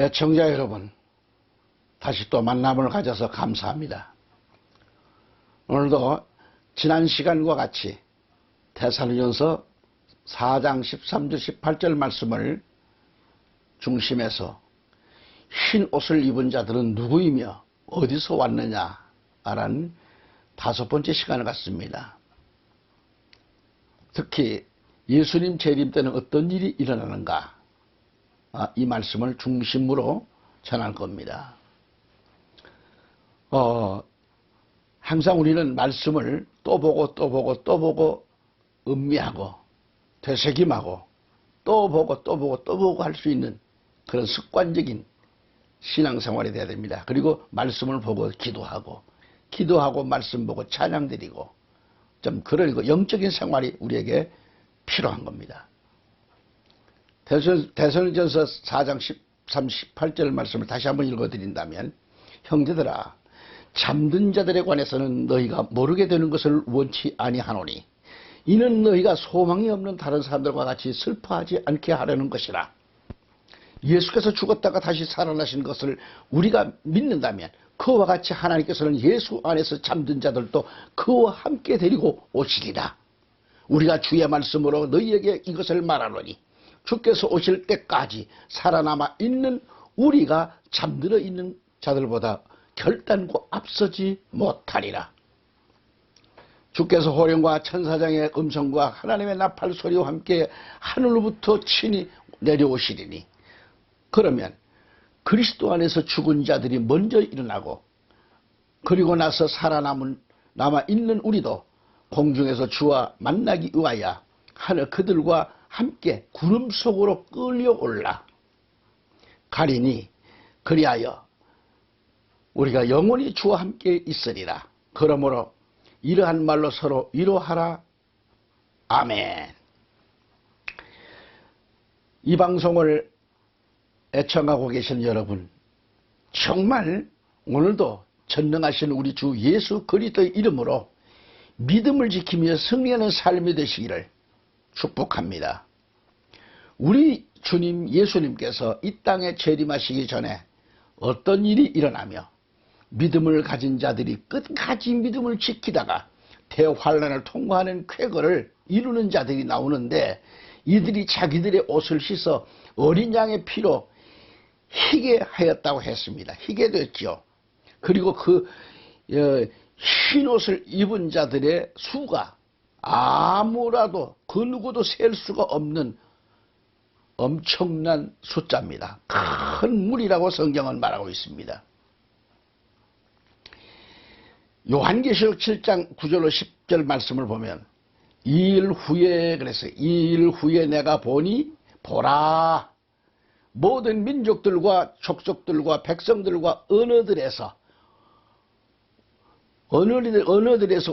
애청자 여러분, 다시 또 만남을 가져서 감사합니다. 오늘도 지난 시간과 같이 데살로니가서 4장 13절 18절 말씀을 중심해서 흰 옷을 입은 자들은 누구이며 어디서 왔느냐라는 5번째 시간을 갖습니다. 특히 예수님 재림 때는 어떤 일이 일어나는가, 이 말씀을 중심으로 전할 겁니다. 항상 우리는 말씀을 또 보고 음미하고 되새김하고 또 보고 할 수 있는 그런 습관적인 신앙생활이 되어야 됩니다. 그리고 말씀을 보고 기도하고 말씀 보고 찬양 드리고 좀 그런 영적인 생활이 우리에게 필요한 겁니다. 데살로니가서 4장 13, 18절 말씀을 다시 한번 읽어드린다면, 형제들아, 잠든 자들에 관해서는 너희가 모르게 되는 것을 원치 아니하노니 이는 너희가 소망이 없는 다른 사람들과 같이 슬퍼하지 않게 하려는 것이라. 예수께서 죽었다가 다시 살아나신 것을 우리가 믿는다면 그와 같이 하나님께서는 예수 안에서 잠든 자들도 그와 함께 데리고 오시리라. 우리가 주의 말씀으로 너희에게 이것을 말하노니 주께서 오실 때까지 살아남아 있는 우리가 잠들어 있는 자들보다 결단코 앞서지 못하리라. 주께서 호령과 천사장의 음성과 하나님의 나팔 소리와 함께 하늘로부터 친히 내려오시리니, 그러면 그리스도 안에서 죽은 자들이 먼저 일어나고 그리고 나서 남아 있는 우리도 공중에서 주와 만나기 위하여 하늘 그들과 함께 구름 속으로 끌려올라 가리니 그리하여 우리가 영원히 주와 함께 있으리라. 그러므로 이러한 말로 서로 위로하라. 아멘. 이 방송을 애청하고 계신 여러분, 정말 오늘도 전능하신 우리 주 예수 그리스도의 이름으로 믿음을 지키며 승리하는 삶이 되시기를 축복합니다. 우리 주님 예수님께서 이 땅에 재림하시기 전에 어떤 일이 일어나며 믿음을 가진 자들이 끝까지 믿음을 지키다가 대환란을 통과하는 쾌거를 이루는 자들이 나오는데, 이들이 자기들의 옷을 씻어 어린 양의 피로 희게 하였다고 했습니다. 희게 됐죠. 그리고 그 흰 옷을 입은 자들의 수가 아무라도 그 누구도 셀 수가 없는 엄청난 숫자입니다. 큰 무리라고 성경은 말하고 있습니다. 요한계시록 7장 9절로 10절 말씀을 보면, 이 일 후에, 그래서 이 일 후에 내가 보라, 모든 민족들과 족속들과 백성들과 언어들에서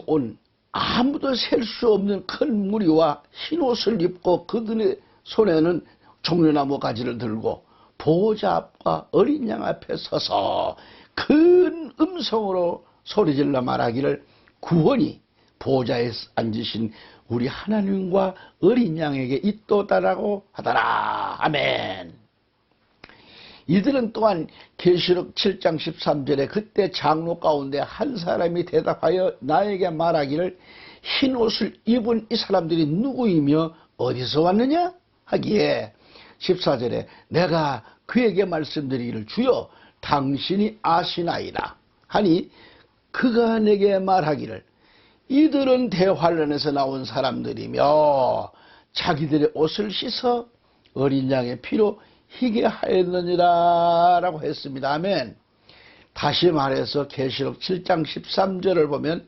온 아무도 셀 수 없는 큰 무리와 흰 옷을 입고 그들의 손에는 종려나무 가지를 들고 보호자 앞과 어린 양 앞에 서서 큰 음성으로 소리질러 말하기를, 구원이 보호자에 앉으신 우리 하나님과 어린 양에게 있도다라고 하더라. 아멘. 이들은 또한 계시록 7장 13절에 그때 장로 가운데 한 사람이 대답하여 나에게 말하기를, 흰 옷을 입은 이 사람들이 누구이며 어디서 왔느냐 하기에 14절에 내가 그에게 말씀드리기를, 주여 당신이 아시나이다 하니 그가 내게 말하기를, 이들은 대환란에서 나온 사람들이며 자기들의 옷을 씻어 어린 양의 피로 희게 하였느니라 라고 했습니다. 아멘. 다시 말해서 계시록 7장 13절을 보면,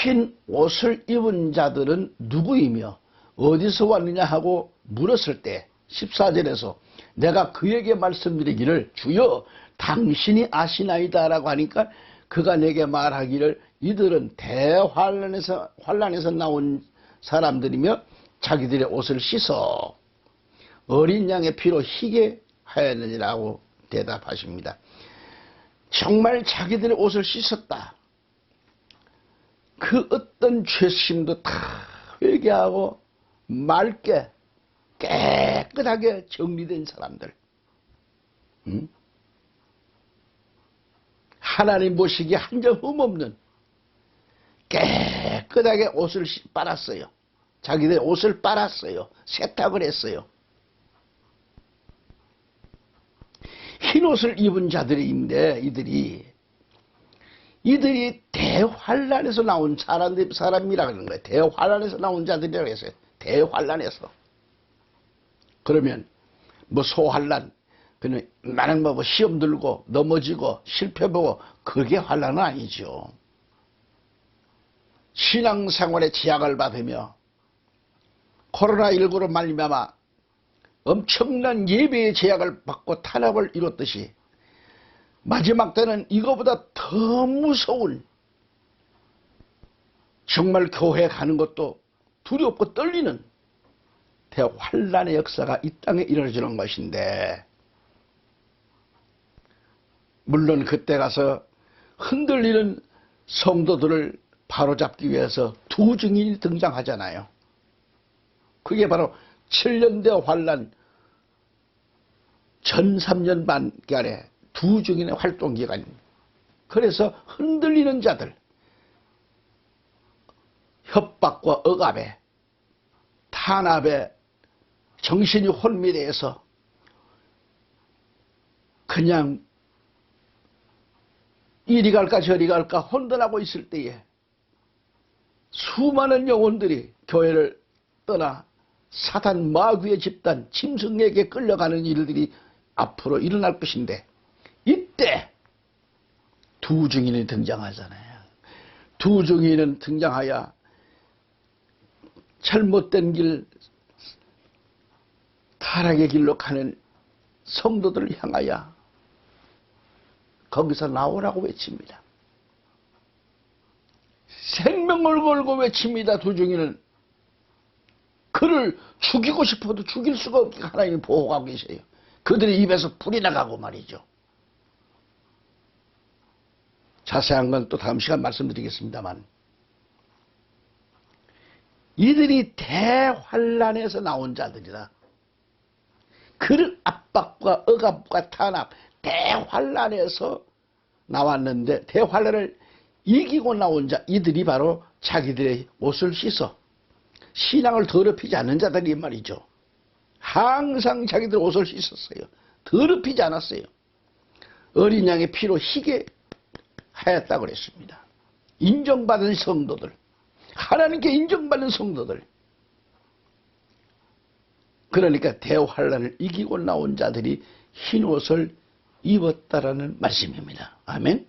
흰 옷을 입은 자들은 누구이며 어디서 왔느냐 하고 물었을 때 14절에서 내가 그에게 말씀드리기를, 주여 당신이 아시나이다 라고 하니까 그가 내게 말하기를, 이들은 대환란에서 나온 사람들이며 자기들의 옷을 씻어 어린 양의 피로 희게 하였느니라고 대답하십니다. 정말 자기들의 옷을 씻었다. 그 어떤 죄심도 다 회개하고 맑게 깨끗하게 정리된 사람들. 응? 하나님 보시기에 한 점 흠없는 깨끗하게 옷을 빨았어요. 자기들 옷을 빨았어요. 세탁을 했어요. 흰 옷을 입은 자들인데 이들이 대환란에서 나온 사람이라 그러는 거예요. 대환란에서 나온 자들이라고 했어요. 대환란에서. 그러면 뭐 소환란, 그는 나는 뭐 시험 들고 넘어지고 실패보고 그게 환란은 아니죠. 신앙생활에 제약을 받으며 코로나19로 말미암아 엄청난 예배의 제약을 받고 탄압을 이뤘듯이 마지막 때는 이거보다 더 무서운, 정말 교회 가는 것도 두렵고 떨리는 대환란의 역사가 이 땅에 이루어지는 것인데, 물론 그때 가서 흔들리는 성도들을 바로잡기 위해서 두 증인이 등장하잖아요. 그게 바로 7년대 환란 전 3년 반간의 두 증인의 활동 기간입니다. 그래서 흔들리는 자들, 협박과 억압에, 탄압에 정신이 혼미돼서 그냥 이리 갈까 저리 갈까 혼돈하고 있을 때에 수많은 영혼들이 교회를 떠나 사탄 마귀의 집단 짐승에게 끌려가는 일들이 앞으로 일어날 것인데, 이때 두 증인이 등장하잖아요. 두 증인은 등장하여 잘못된 길, 타락의 길로 가는 성도들을 향하여 거기서 나오라고 외칩니다. 생명을 걸고 외칩니다. 두 증인은 그를 죽이고 싶어도 죽일 수가 없게 하나님이 보호하고 계세요. 그들의 입에서 불이 나가고 말이죠. 자세한 건 또 다음 시간 말씀드리겠습니다만, 이들이 대환란에서 나온 자들이다. 그 압박과 억압과 탄압, 대환란에서 나왔는데 대환란을 이기고 나온 자, 이들이 바로 자기들의 옷을 씻어 신앙을 더럽히지 않는 자들이 말이죠. 항상 자기들 옷을 씻었어요. 더럽히지 않았어요. 어린 양의 피로 희게 하였다고 그랬습니다. 인정받은 성도들, 하나님께 인정받는 성도들, 그러니까 대환란을 이기고 나온 자들이 흰 옷을 입었다라는 말씀입니다. 아멘.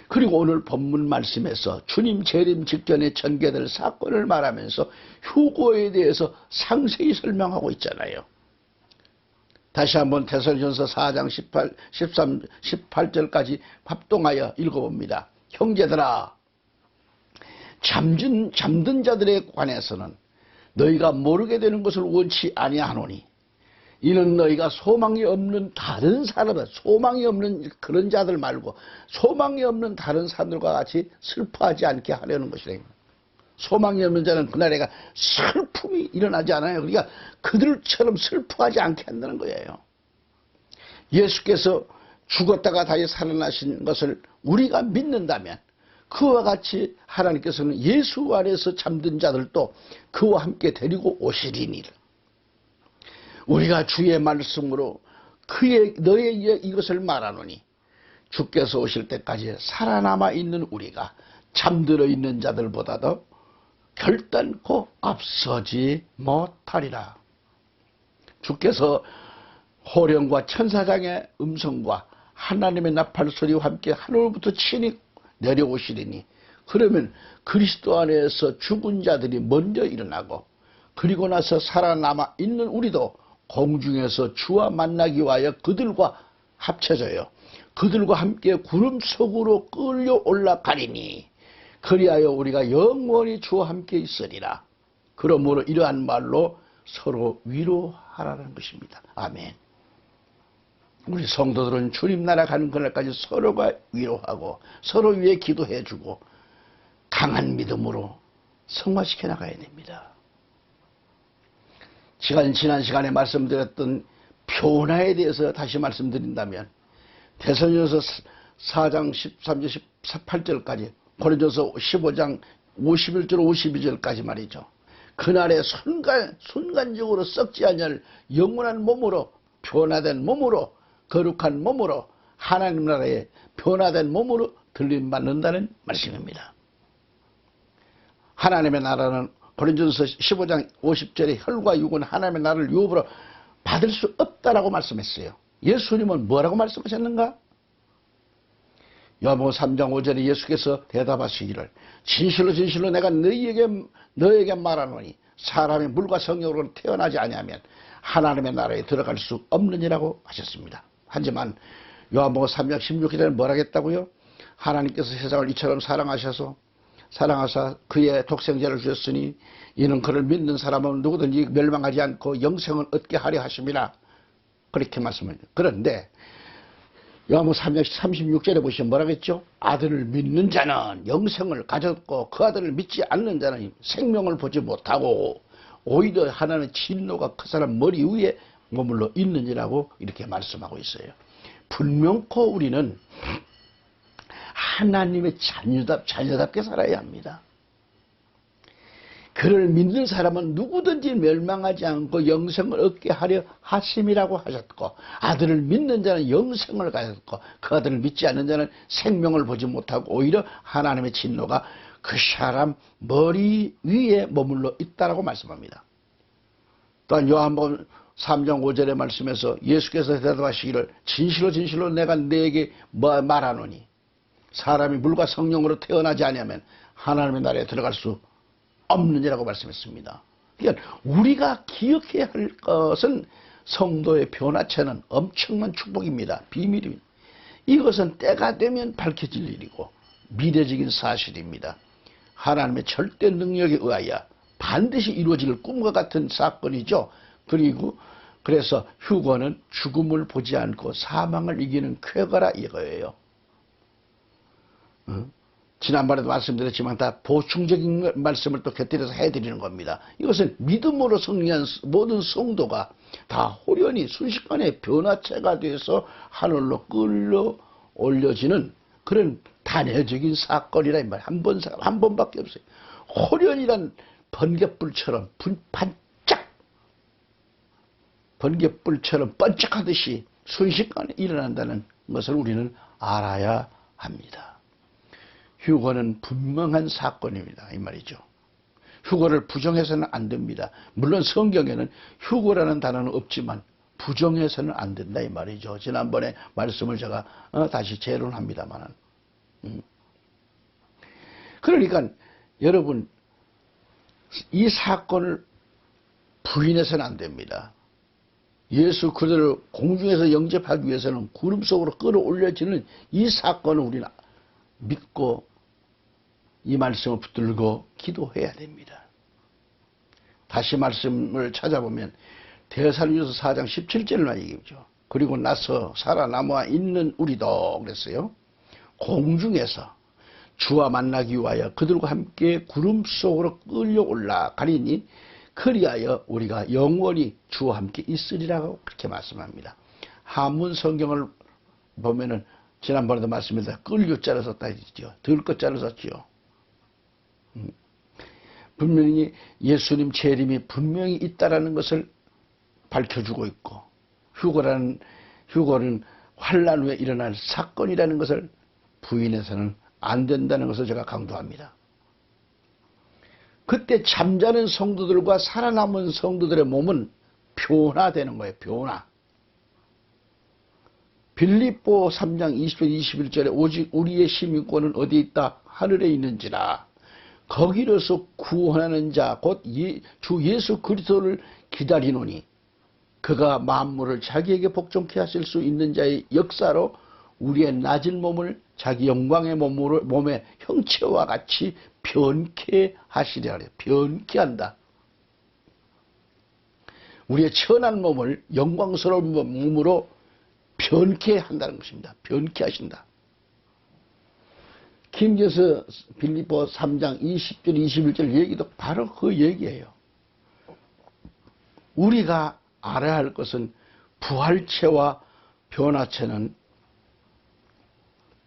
그리고 오늘 본문 말씀에서 주님 재림 직전에 전개될 사건을 말하면서 휴거에 대해서 상세히 설명하고 있잖아요. 다시 한번 데살로니가전서 4장 18절까지 합동하여 읽어봅니다. 형제들아, 잠든 자들에 관해서는 너희가 모르게 되는 것을 원치 아니하노니, 이는 너희가 소망이 없는 다른 사람, 소망이 없는 그런 자들 말고 소망이 없는 다른 사람들과 같이 슬퍼하지 않게 하려는 것이라. 소망이 없는 자는 그날에가 슬픔이 일어나지 않아요. 그러니까 그들처럼 슬퍼하지 않게 한다는 거예요. 예수께서 죽었다가 다시 살아나신 것을 우리가 믿는다면 그와 같이 하나님께서는 예수 안에서 잠든 자들도 그와 함께 데리고 오시리니, 우리가 주의 말씀으로 너의 이것을 말하노니, 주께서 오실 때까지 살아남아 있는 우리가 잠들어 있는 자들보다도 결단코 앞서지 못하리라. 주께서 호령과 천사장의 음성과 하나님의 나팔 소리와 함께 하늘부터 친히 내려오시리니, 그러면 그리스도 안에서 죽은 자들이 먼저 일어나고, 그리고 나서 살아남아 있는 우리도 공중에서 주와 만나기 위하여 그들과 합쳐져요. 그들과 함께 구름 속으로 끌려 올라가리니, 그리하여 우리가 영원히 주와 함께 있으리라. 그러므로 이러한 말로 서로 위로하라는 것입니다. 아멘. 우리 성도들은 주님 나라 가는 그날까지 서로가 위로하고 서로 위해 기도해주고 강한 믿음으로 성화시켜 나가야 됩니다. 지난 시간에 말씀드렸던 변화에 대해서 다시 말씀드린다면 데살로니가서 4장 13절 18절까지 고린도서 15장 51절 52절까지 말이죠. 그날에 순간적으로 썩지 않을 영원한 몸으로 변화된 몸으로 거룩한 몸으로 하나님 나라의 변화된 몸으로 들림받는다는 말씀입니다. 하나님의 나라는 고린도서 15장 50절에 혈과 육은 하나님의 나라를 유업으로 받을 수 없다라고 말씀했어요. 예수님은 뭐라고 말씀하셨는가? 요한복음 3장 5절에 예수께서 대답하시기를 진실로 진실로 내가 너에게 말하노니 사람이 물과 성령으로 태어나지 아니하면 하나님의 나라에 들어갈 수 없느니라고 하셨습니다. 하지만 요한복음 3장 16절에는 뭐라겠다고요? 하나님께서 세상을 이처럼 사랑하사 그의 독생자를 주셨으니 이는 그를 믿는 사람은 누구든지 멸망하지 않고 영생을 얻게 하려 하심이라 그렇게 말씀합니다. 그런데 요한복음 3장 36절에 보시면 뭐라겠죠? 아들을 믿는 자는 영생을 가졌고 그 아들을 믿지 않는 자는 생명을 보지 못하고 오히려 하나님의 진노가 그 사람 머리 위에 머물러 있느니라고 이렇게 말씀하고 있어요. 분명코 우리는 하나님의 자녀답게 살아야 합니다. 그를 믿는 사람은 누구든지 멸망하지 않고 영생을 얻게 하려 하심이라고 하셨고 아들을 믿는 자는 영생을 가졌고 그 아들을 믿지 않는 자는 생명을 보지 못하고 오히려 하나님의 진노가 그 사람 머리 위에 머물러 있다라고 말씀합니다. 또한 요한복음 3장 5절의 말씀에서 예수께서 대답하시기를 진실로 진실로 내가 너에게 말하노니 사람이 물과 성령으로 태어나지 않으면 하나님의 나라에 들어갈 수 없느니라고 말씀했습니다. 그러니까 우리가 기억해야 할 것은 성도의 변화체는 엄청난 축복입니다. 비밀입니다. 이것은 때가 되면 밝혀질 일이고 미래적인 사실입니다. 하나님의 절대 능력에 의하여 반드시 이루어질 꿈과 같은 사건이죠. 그래서 휴거는 죽음을 보지 않고 사망을 이기는 쾌거라 이거예요. 지난번에도 말씀드렸지만 다 보충적인 말씀을 또 곁들여서 해드리는 겁니다. 이것은 믿음으로 승리한 모든 성도가 다 호련히 순식간에 변화체가 돼서 하늘로 끌려 올려지는 그런 단회적인 사건이라 이 말이에요. 한 번밖에 없어요. 호련이란 번갯불처럼 번갯불처럼 번쩍하듯이 순식간에 일어난다는 것을 우리는 알아야 합니다. 휴거는 분명한 사건입니다. 이 말이죠. 휴거를 부정해서는 안 됩니다. 물론 성경에는 휴거라는 단어는 없지만 부정해서는 안 된다 이 말이죠. 지난번에 말씀을 제가 다시 재론합니다만은. 그러니까 여러분 이 사건을 부인해서는 안 됩니다. 예수 그들을 공중에서 영접하기 위해서는 구름 속으로 끌어올려지는 이 사건을 우리는 믿고 이 말씀을 붙들고 기도해야 됩니다. 다시 말씀을 찾아보면 데살로니가서 4장 17절만 얘기죠. 그리고 나서 살아남아 있는 우리도 그랬어요. 공중에서 주와 만나기 위하여 그들과 함께 구름 속으로 끌려 올라가리니 그리하여 우리가 영원히 주와 함께 있으리라고 그렇게 말씀합니다. 한문 성경을 보면은 지난번에도 말씀드렸다. 끌려자를 썼다 했죠. 들것자를 썼죠. 분명히 예수님 재림이 분명히 있다라는 것을 밝혀주고 있고 휴거는 환난 후에 일어날 사건이라는 것을 부인해서는 안 된다는 것을 제가 강조합니다. 그때 잠자는 성도들과 살아남은 성도들의 몸은 변화되는 거예요. 변화. 빌립보 3장 20절 21절에 오직 우리의 시민권은 어디 있다? 하늘에 있는지라. 거기로서 구원하는 자 곧 주 예수 그리스도를 기다리노니 그가 만물을 자기에게 복종케 하실 수 있는 자의 역사로 우리의 낮은 몸을 자기 영광의 몸의 형체와 같이 변케 하시리라 그래요. 변케 한다. 우리의 천한 몸을 영광스러운 몸으로 변케 한다는 것입니다. 변케 하신다. 김경서 빌립보 3장 20절 21절 얘기도 바로 그 얘기예요. 우리가 알아야 할 것은 부활체와 변화체는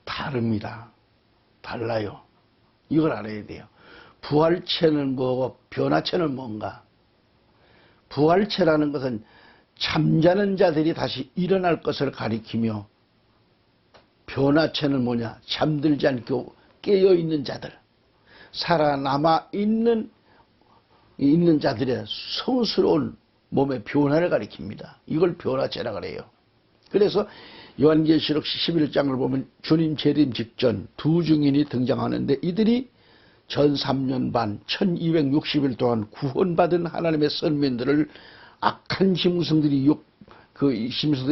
다릅니다. 달라요. 이걸 알아야 돼요. 부활체는 뭐고 변화체는 뭔가? 부활체라는 것은 잠자는 자들이 다시 일어날 것을 가리키며, 변화체는 뭐냐? 잠들지 않고 깨어있는 자들, 살아남아 있는 자들의 성스러운 몸의 변화를 가리킵니다. 이걸 변화체라 그래요. 그래서 요한계시록 11장을 보면 주님 재림 직전 두 증인이 등장하는데, 이들이 전 3년 반 1260일 동안 구원받은 하나님의 선민들을 악한 짐승들이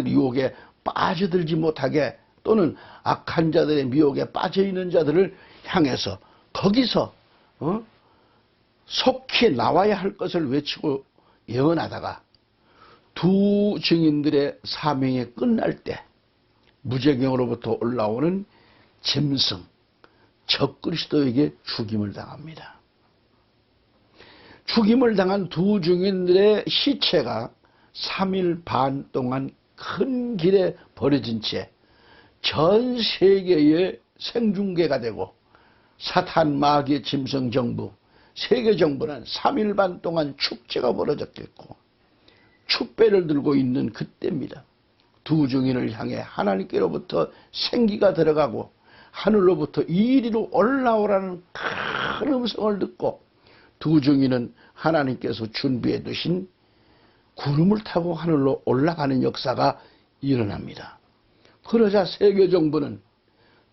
유혹에 빠져들지 못하게, 또는 악한 자들의 미혹에 빠져있는 자들을 향해서 거기서 속히 나와야 할 것을 외치고 예언하다가 두 증인들의 사명이 끝날 때 무저경으로부터 올라오는 짐승 적그리스도에게 죽임을 당합니다. 죽임을 당한 두 증인들의 시체가 3일 반 동안 큰 길에 버려진 채 전 세계에 생중계가 되고, 사탄 마귀의 짐승 정부, 세계 정부는 3일 반 동안 축제가 벌어졌겠고, 축배를 들고 있는 그때입니다. 두 증인을 향해 하나님께로부터 생기가 들어가고 하늘로부터 이리로 올라오라는 큰 음성을 듣고, 두 증인은 하나님께서 준비해 두신 구름을 타고 하늘로 올라가는 역사가 일어납니다. 그러자 세계 정부는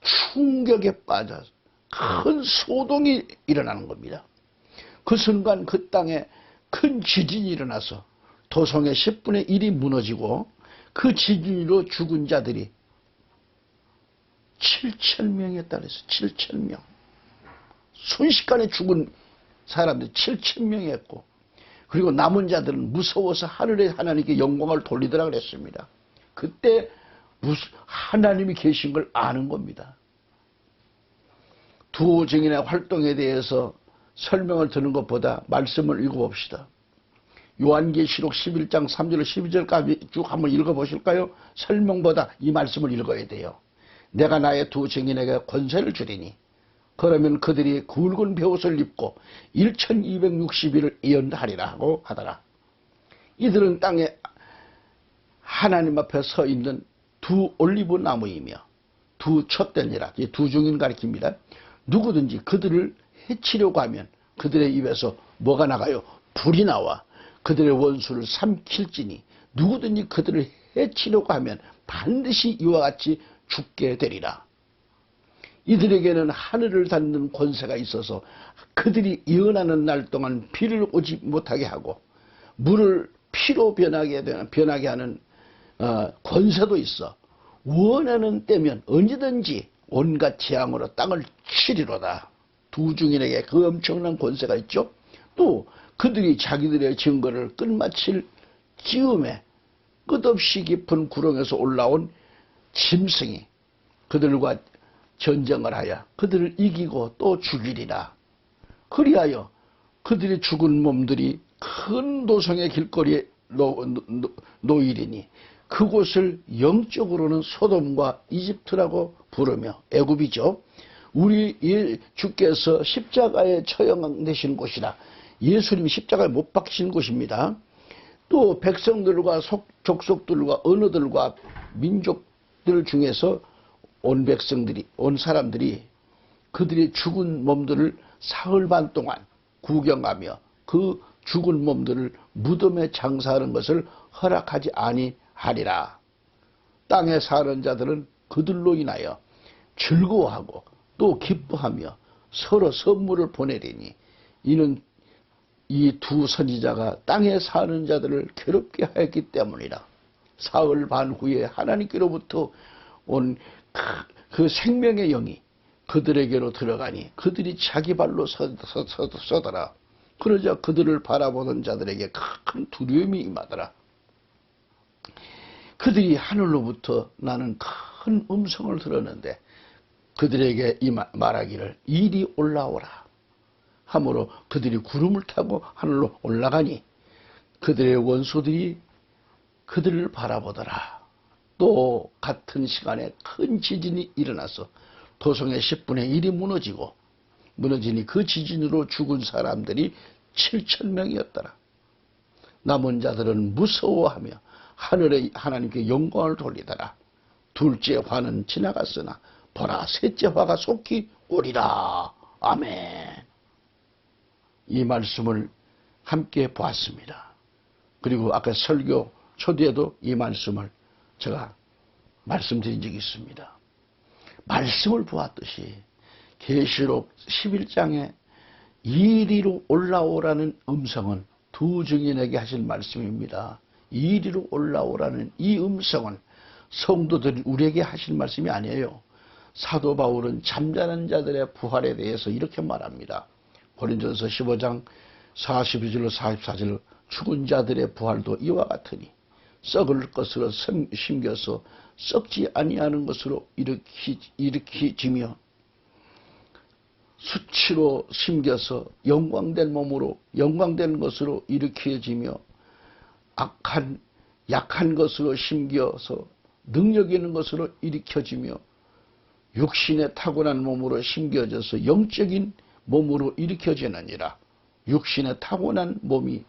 충격에 빠져 큰 소동이 일어나는 겁니다. 그 순간 그 땅에 큰 지진이 일어나서 도성의 10분의 1이 무너지고, 그 지진으로 죽은 자들이 7,000명에 달해서 7,000명. 순식간에 죽은 사람들이 7,000명이었고, 그리고 남은 자들은 무서워서 하늘의 하나님께 영광을 돌리더라 그랬습니다. 그때 하나님이 계신 걸 아는 겁니다. 두 증인의 활동에 대해서 설명을 듣는 것보다 말씀을 읽어봅시다. 요한계시록 11장 3절 12절까지 쭉 한번 읽어보실까요? 설명보다 이 말씀을 읽어야 돼요. 내가 나의 두 증인에게 권세를 주리니 그러면 그들이 굵은 베옷을 입고 1260일을 예언하리라 하고 하더라. 이들은 땅에 하나님 앞에 서 있는 두 올리브 나무이며 두 촛대니라. 두 증인 가리킵니다. 누구든지 그들을 해치려고 하면 그들의 입에서 뭐가 나가요? 불이 나와 그들의 원수를 삼킬지니, 누구든지 그들을 해치려고 하면 반드시 이와 같이 죽게 되리라. 이들에게는 하늘을 닫는 권세가 있어서 그들이 예언하는 날 동안 비를 오지 못하게 하고, 물을 피로 변하게 하는 권세도 있어. 원하는 때면 언제든지 온갖 재앙으로 땅을 치리로다. 두 증인에게 그 엄청난 권세가 있죠. 또 그들이 자기들의 증거를 끝마칠 즈음에 끝없이 깊은 구렁에서 올라온 짐승이 그들과 전쟁을 하여 그들을 이기고 또 죽이리라. 그리하여 그들이 죽은 몸들이 큰 도성의 길거리에 놓이리니 그곳을 영적으로는 소돔과 이집트라고 부르며, 애굽이죠. 우리 주께서 십자가에 처형되신 곳이라. 예수님이 십자가에 못 박히신 곳입니다. 또 백성들과 족속들과 언어들과 민족들 중에서 온 백성들이, 온 사람들이 그들의 죽은 몸들을 사흘 반 동안 구경하며 그 죽은 몸들을 무덤에 장사하는 것을 허락하지 아니하리라. 땅에 사는 자들은 그들로 인하여 즐거워하고 또 기뻐하며 서로 선물을 보내리니, 이는 이 두 선지자가 땅에 사는 자들을 괴롭게 하였기 때문이라. 사흘 반 후에 하나님께로부터 온 그 생명의 영이 그들에게로 들어가니 그들이 자기 발로 서더라. 그러자 그들을 바라보는 자들에게 큰 두려움이 임하더라. 그들이 하늘로부터 나는 큰 음성을 들었는데 그들에게 말하기를 이리 올라오라 하므로 그들이 구름을 타고 하늘로 올라가니 그들의 원수들이 그들을 바라보더라. 또 같은 시간에 큰 지진이 일어나서 도성의 10분의 1이 무너지니 그 지진으로 죽은 사람들이 7,000명이었더라. 남은 자들은 무서워하며 하늘의 하나님께 영광을 돌리더라. 둘째 화는 지나갔으나 보라, 셋째 화가 속히 오리라. 아멘. 이 말씀을 함께 보았습니다. 그리고 아까 설교 초대에도 이 말씀을 제가 말씀드린 적이 있습니다. 말씀을 보았듯이 계시록 11장에 이리로 올라오라는 음성은 두 증인에게 하실 말씀입니다. 이리로 올라오라는 이 음성은 성도들이 우리에게 하실 말씀이 아니에요. 사도 바울은 잠자는 자들의 부활에 대해서 이렇게 말합니다. 고린도전서 15장 42절로 44절, 죽은 자들의 부활도 이와 같으니 썩을 것으로 심겨서 썩지 아니하는 것으로 일으키지며 수치로 심겨서 영광된 몸으로 영광된 것으로 일으켜지며 약한 것으로 심겨서 능력 있는 것으로 일으켜지며 육신의 타고난 몸으로 심겨져서 영적인 몸으로 일으켜지느니라. 육신의 타고난 몸이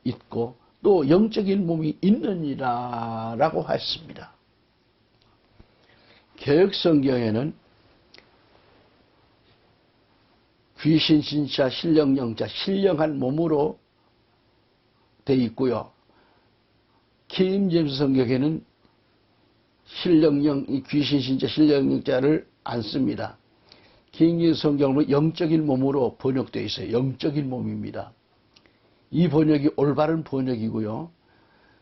있고 또 영적인 몸이 있느니라 라고 했습니다. 개역성경에는 귀신, 신자, 신령, 영자, 신령한 몸으로 되어 있고요. 킹제임스 성경에는 신령, 귀신, 신자, 신령, 영자를 안 씁니다. 킹제임스 성경은 영적인 몸으로 번역되어 있어요. 영적인 몸입니다. 이 번역이 올바른 번역이고요.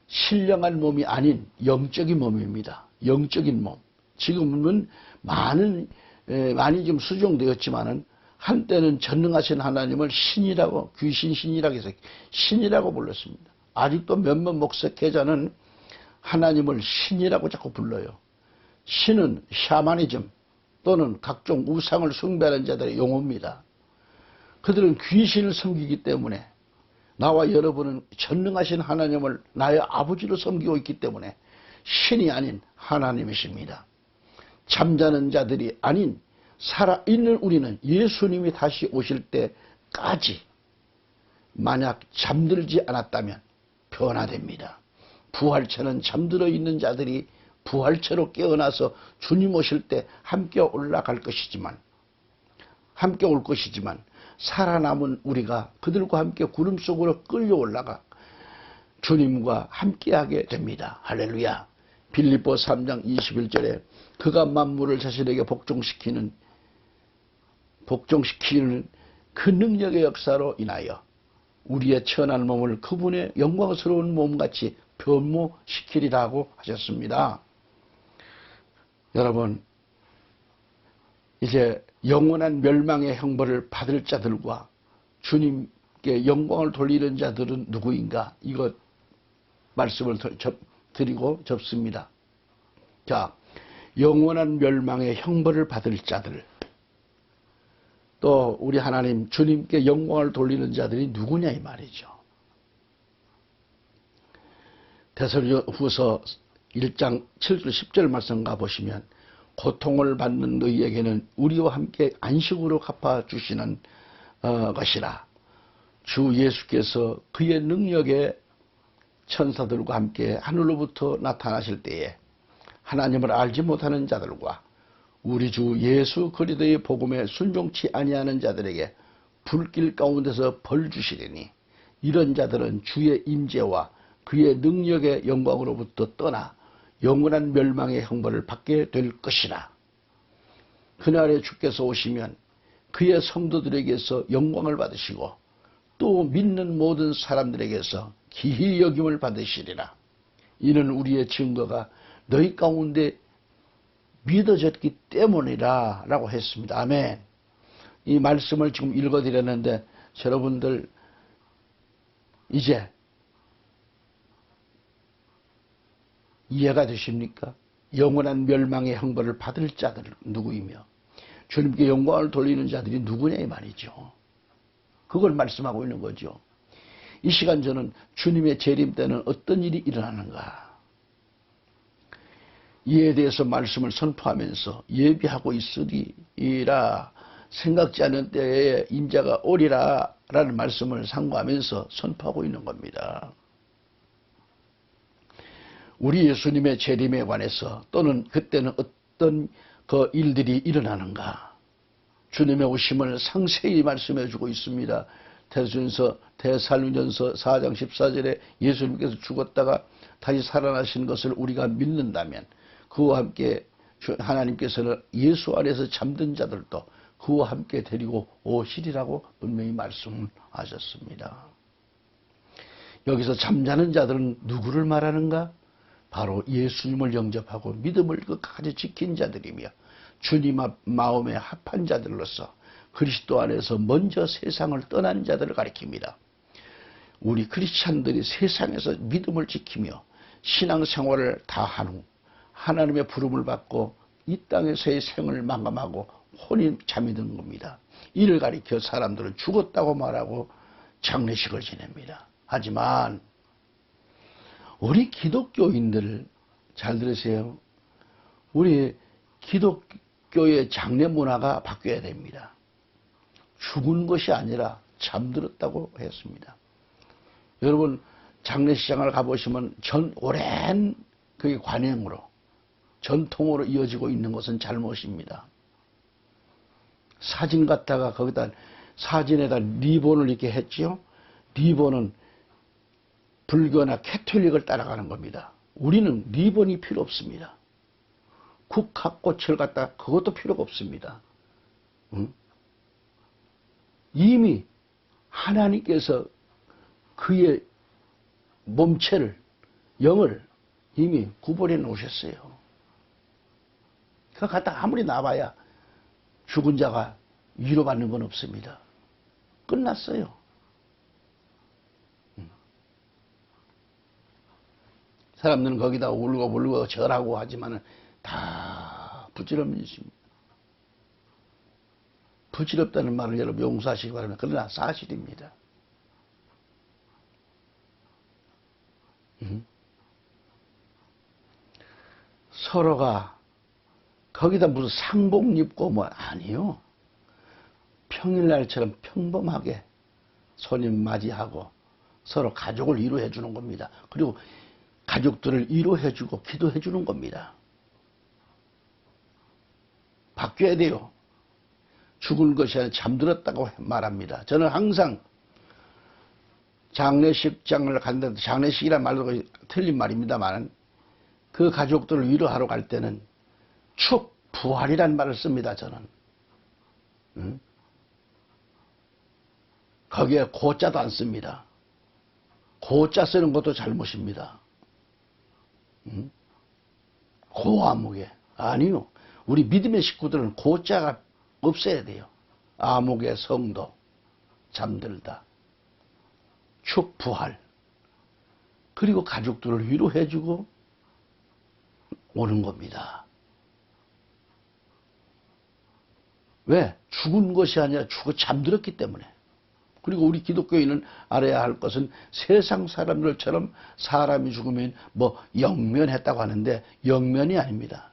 신령한 몸이 아닌 영적인 몸입니다. 영적인 몸. 지금은 많이 좀 수정되었지만은 한때는 전능하신 하나님을 신이라고, 귀신 신이라고 해서 신이라고 불렀습니다. 아직도 몇몇 목사계자는 하나님을 신이라고 자꾸 불러요. 신은 샤머니즘 또는 각종 우상을 숭배하는 자들의 용어입니다. 그들은 귀신을 섬기기 때문에 나와 여러분은 전능하신 하나님을 나의 아버지로 섬기고 있기 때문에 신이 아닌 하나님이십니다. 잠자는 자들이 아닌 살아있는 우리는 예수님이 다시 오실 때까지 만약 잠들지 않았다면 변화됩니다. 부활체는 잠들어 있는 자들이 부활체로 깨어나서 주님 오실 때 함께 올라갈 것이지만, 함께 올 것이지만 살아남은 우리가 그들과 함께 구름 속으로 끌려 올라가 주님과 함께하게 됩니다. 할렐루야. 빌립보 3장 21절에 그가 만물을 자신에게 복종시키는 그 능력의 역사로 인하여 우리의 천한 몸을 그분의 영광스러운 몸같이 변모시키리라고 하셨습니다. 여러분, 이제 영원한 멸망의 형벌을 받을 자들과 주님께 영광을 돌리는 자들은 누구인가? 이것 말씀을 드리고 접습니다. 자, 영원한 멸망의 형벌을 받을 자들, 또 우리 하나님 주님께 영광을 돌리는 자들이 누구냐 이 말이죠. 데살로니가후서 1장 7절 10절 말씀 가보시면 고통을 받는 너희에게는 우리와 함께 안식으로 갚아주시는 것이라. 주 예수께서 그의 능력의 천사들과 함께 하늘로부터 나타나실 때에 하나님을 알지 못하는 자들과 우리 주 예수 그리스도의 복음에 순종치 아니하는 자들에게 불길 가운데서 벌 주시리니 이런 자들은 주의 임재와 그의 능력의 영광으로부터 떠나 영원한 멸망의 형벌을 받게 될 것이라. 그날에 주께서 오시면 그의 성도들에게서 영광을 받으시고 또 믿는 모든 사람들에게서 기히 여김을 받으시리라. 이는 우리의 증거가 너희 가운데 믿어졌기 때문이라 라고 했습니다. 아멘. 이 말씀을 지금 읽어드렸는데 여러분들 이제 이해가 되십니까? 영원한 멸망의 형벌을 받을 자들 누구이며 주님께 영광을 돌리는 자들이 누구냐 이 말이죠. 그걸 말씀하고 있는 거죠. 이 시간 저는 주님의 재림 때는 어떤 일이 일어나는가? 이에 대해서 말씀을 선포하면서 예비하고 있으리라, 생각지 않은 때에 인자가 오리라 라는 말씀을 상고하면서 선포하고 있는 겁니다. 우리 예수님의 재림에 관해서 또는 그때는 어떤 그 일들이 일어나는가, 주님의 오심을 상세히 말씀해 주고 있습니다. 데살로니전서 4장 14절에 예수님께서 죽었다가 다시 살아나신 것을 우리가 믿는다면 그와 함께 하나님께서는 예수 안에서 잠든 자들도 그와 함께 데리고 오시리라고 분명히 말씀하셨습니다. 여기서 잠자는 자들은 누구를 말하는가? 바로 예수님을 영접하고 믿음을 끝까지 지킨 자들이며 주님 앞 마음에 합한 자들로서 그리스도 안에서 먼저 세상을 떠난 자들을 가리킵니다. 우리 크리스찬들이 세상에서 믿음을 지키며 신앙생활을 다한 후 하나님의 부름을 받고 이 땅에서의 생을 마감하고 혼이 잠이 든 겁니다. 이를 가리켜 사람들은 죽었다고 말하고 장례식을 지냅니다. 하지만 우리 기독교인들 잘 들으세요. 우리 기독교의 장례 문화가 바뀌어야 됩니다. 죽은 것이 아니라 잠들었다고 했습니다. 여러분 장례식장을 가보시면 오랜 그 관행으로 전통으로 이어지고 있는 것은 잘못입니다. 사진 갖다가 거기다 사진에다 리본을 이렇게 했지요. 리본은 불교나 캐톨릭을 따라가는 겁니다. 우리는 리본이 필요 없습니다. 국화꽃을 갖다 그것도 필요가 없습니다. 응? 이미 하나님께서 그의 몸체를, 영을 이미 구분해 놓으셨어요. 그거 갖다 아무리 나와야 죽은 자가 위로받는 건 없습니다. 끝났어요. 사람들은 거기다 울고 절하고 하지만은 다 부질없는 짓입니다. 부질없다는 말을 여러분 용서하시기 바랍니다. 그러나 사실입니다. 서로가 거기다 무슨 상복 입고 뭐 아니요. 평일날처럼 평범하게 손님 맞이하고 서로 가족을 위로해 주는 겁니다. 그리고 가족들을 위로해 주고 기도해 주는 겁니다. 바뀌어야 돼요. 죽은 것이 아니라 잠들었다고 말합니다. 저는 항상 장례식장을 갔는데, 장례식이란 말도 틀린 말입니다만 그 가족들을 위로하러 갈 때는 축 부활이란 말을 씁니다. 저는. 응? 거기에 고자도 안 씁니다. 고자 쓰는 것도 잘못입니다. 응? 고아무개. 아니요. 우리 믿음의 식구들은 고자가 없어야 돼요. 아무개 성도, 잠들다, 축 부활, 그리고 가족들을 위로해주고 오는 겁니다. 왜? 죽은 것이 아니라 죽어 잠들었기 때문에. 그리고 우리 기독교인은 알아야 할 것은 세상 사람들처럼 사람이 죽으면 뭐 영면했다고 하는데 영면이 아닙니다.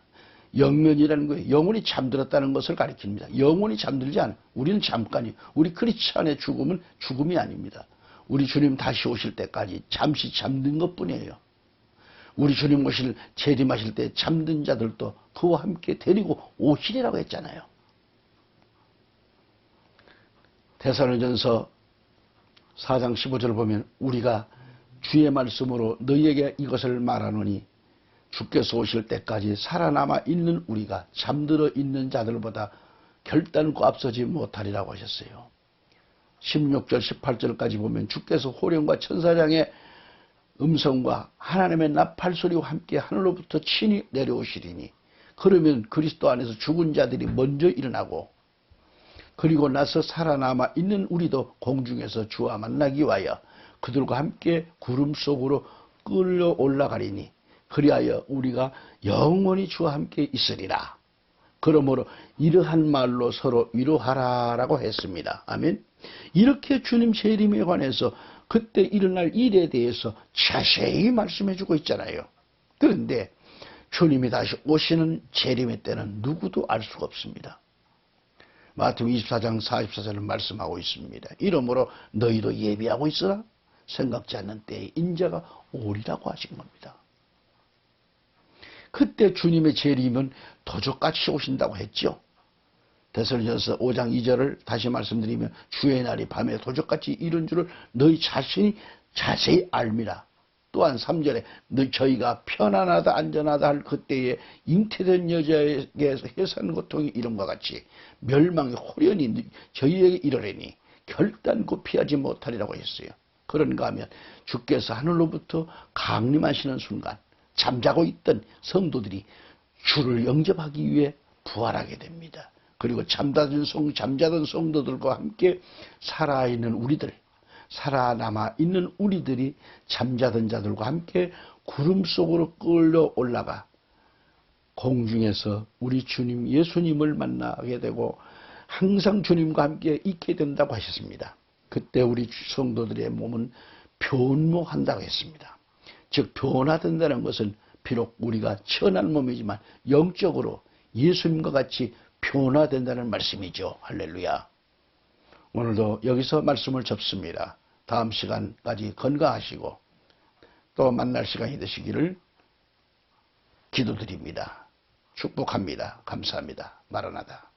영면이라는 거예요. 영혼이 잠들었다는 것을 가리킵니다. 영혼이 잠들지 않아요. 우리는 잠깐이요. 우리 크리스찬의 죽음은 죽음이 아닙니다. 우리 주님 다시 오실 때까지 잠시 잠든 것뿐이에요. 우리 주님 재림하실 때 잠든 자들도 그와 함께 데리고 오시리라고 했잖아요. 데살로니전서 4장 15절을 보면 우리가 주의 말씀으로 너희에게 이것을 말하노니 주께서 오실 때까지 살아남아 있는 우리가 잠들어 있는 자들보다 결단코 앞서지 못하리라고 하셨어요. 16절 18절까지 보면 주께서 호령과 천사장의 음성과 하나님의 나팔 소리와 함께 하늘로부터 친히 내려오시리니 그러면 그리스도 안에서 죽은 자들이 먼저 일어나고 그리고 나서 살아남아 있는 우리도 공중에서 주와 만나기 위하여 그들과 함께 구름 속으로 끌려 올라가리니 그리하여 우리가 영원히 주와 함께 있으리라. 그러므로 이러한 말로 서로 위로하라라고 했습니다. 아멘. 이렇게 주님 재림에 관해서 그때 일어날 일에 대해서 자세히 말씀해 주고 있잖아요. 그런데 주님이 다시 오시는 재림의 때는 누구도 알 수가 없습니다. 마태복음 24장 44절은 말씀하고 있습니다. 이러므로 너희도 예비하고 있으라. 생각지 않는 때에 인자가 오리라고 하신 겁니다. 그때 주님의 재림은 도적같이 오신다고 했죠. 데살로니가서 5장 2절을 다시 말씀드리면 주의 날이 밤에 도적같이 이른 줄을 너희 자신이 자세히 알미라. 또한 3절에 저희가 편안하다 안전하다 할 그때에 잉태된 여자에게서 해산 고통이 이름과 같이 멸망이 호련히 저희에게 이르려니 결단코 피하지 못하리라고 했어요. 그런가 하면 주께서 하늘로부터 강림하시는 순간 잠자고 있던 성도들이 주를 영접하기 위해 부활하게 됩니다. 그리고 잠자던 성도들과 함께 살아남아 있는 우리들이 잠자던 자들과 함께 구름 속으로 끌려 올라가 공중에서 우리 주님 예수님을 만나게 되고 항상 주님과 함께 있게 된다고 하셨습니다. 그때 우리 성도들의 몸은 변모한다고 했습니다. 즉 변화된다는 것은 비록 우리가 천한 몸이지만 영적으로 예수님과 같이 변화된다는 말씀이죠. 할렐루야. 오늘도 여기서 말씀을 접습니다. 다음 시간까지 건강하시고 또 만날 시간이 되시기를 기도드립니다. 축복합니다. 감사합니다. 마라나다.